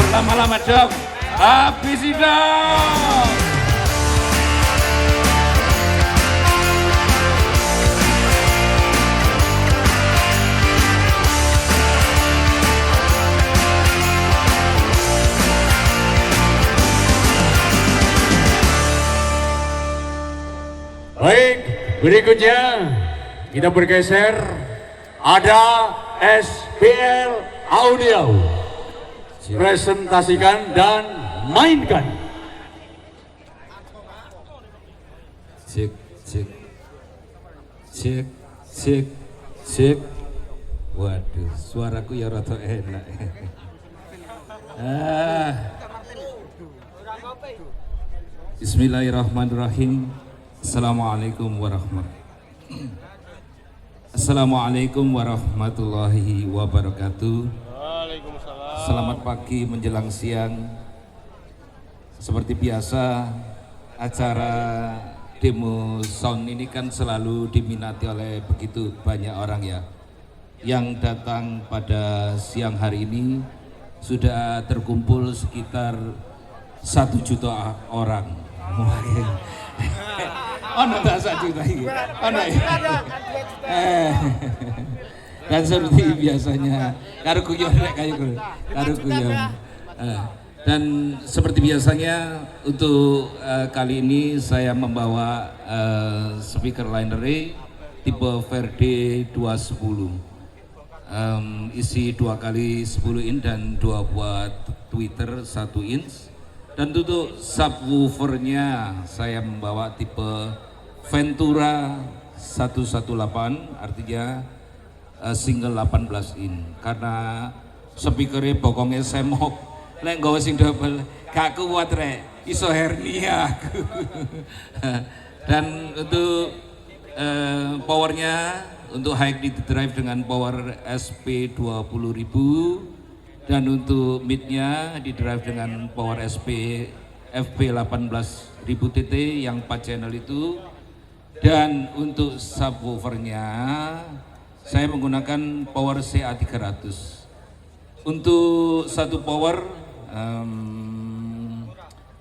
berlama-lama dong. Habisi dong. Baik, berikutnya kita bergeser, ada SPL Audio. Presentasikan dan mainkan. Cek, cek, cek, cek, cek. Waduh, suaraku ya rada enak. Bismillahirrahmanirrahim. Assalamualaikum warahmatullahi wabarakatuh. Selamat pagi menjelang siang. Seperti biasa, acara demo sound ini kan selalu diminati oleh begitu banyak orang ya. Yang datang pada siang hari ini sudah terkumpul sekitar 1 juta orang. Ono tak 1 juta ini? Ono ya? Dan seperti biasanya karo guyon rek kayu karo guyon. Dan seperti biasanya untuk kali ini saya membawa speaker Linery tipe Verde 210. Isi 2 kali 10 in dan 2 buat tweeter 1 inch. Dan untuk subwoofernya saya membawa tipe Ventura 118, artinya single 18 in, karena speakernya bokongnya semok, lek nggawa sing double gak kuat rek, iso hernia aku. Dan untuk powernya, untuk high duty drive dengan power SP 20.000, dan untuk midnya di drive dengan power SP FP 18.000 TT yang 4 channel itu. Dan untuk subwoofernya saya menggunakan power CA300. Untuk satu power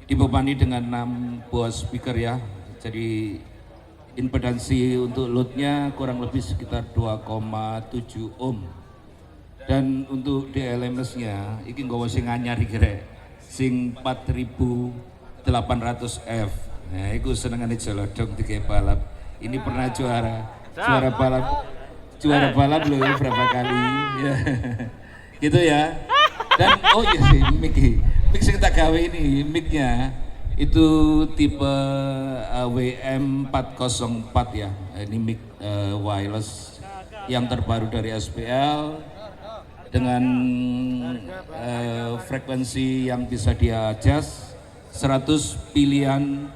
dibebani dengan 6 buah speaker ya. Jadi impedansi untuk loadnya kurang lebih sekitar 2,7 ohm. Dan untuk DLMS-nya iki nggawa sing anyar iki rek, sing 4800F. Nah, iku senengane jolodong tiga balap. Ini pernah juara balap loh berapa kali. Ya. Gitu ya. Dan oh iya sih mic sing tak gawe ini mic-nya itu tipe WM404 ya. Ini mic wireless yang terbaru dari SPL dengan frekuensi yang bisa dia adjust 100 pilihan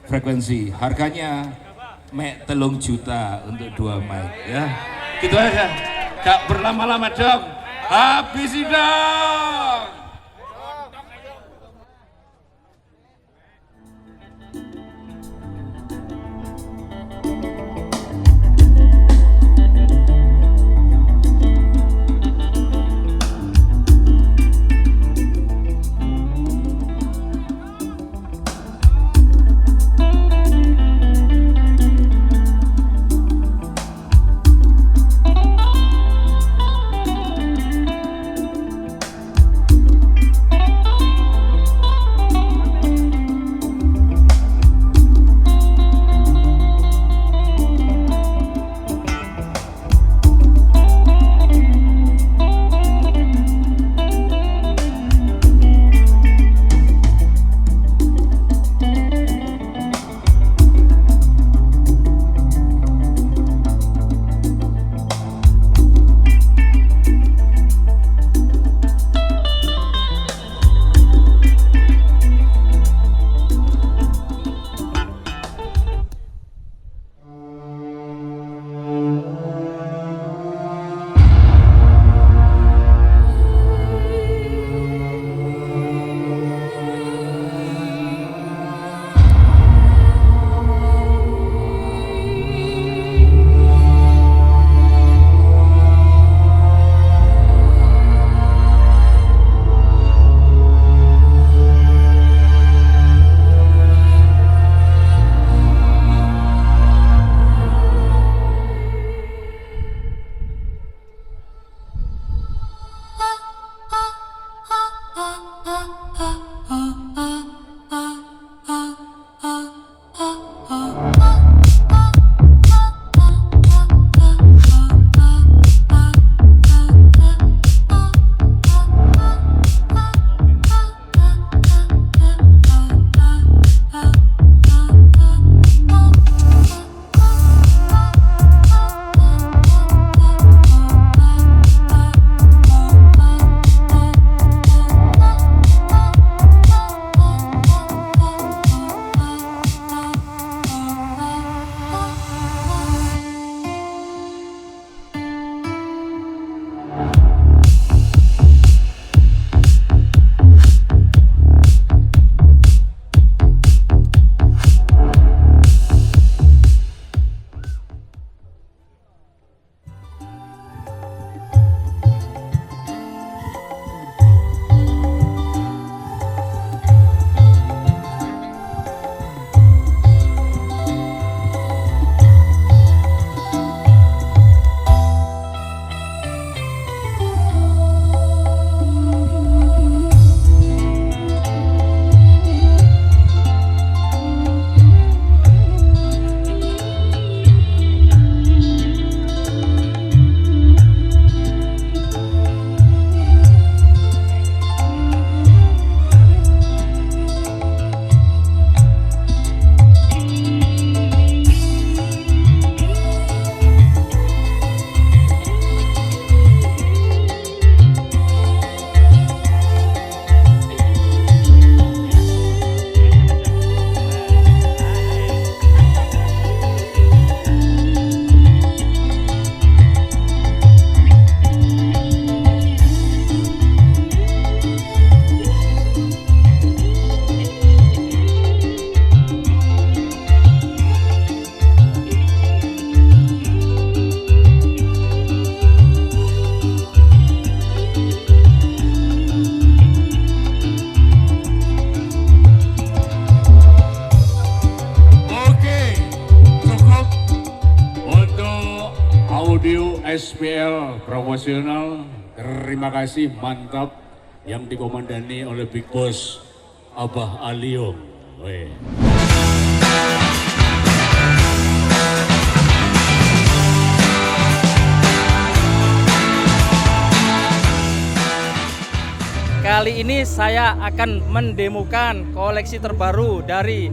frekuensi. Harganya mek 3 juta untuk 2 mic ya. Gitu aja. Gak berlama-lama dong. Habisi dong. Audio SPL promosional, terima kasih, mantap, yang dikomandani oleh Big Boss Abah Aliung. Weh. Kali ini saya akan mendemokan koleksi terbaru dari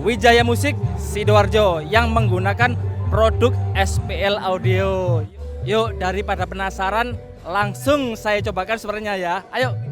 Wijaya Musik Sidoarjo yang menggunakan produk SPL Audio. Yuk, daripada penasaran, langsung saya cobakan suaranya ya. Ayo.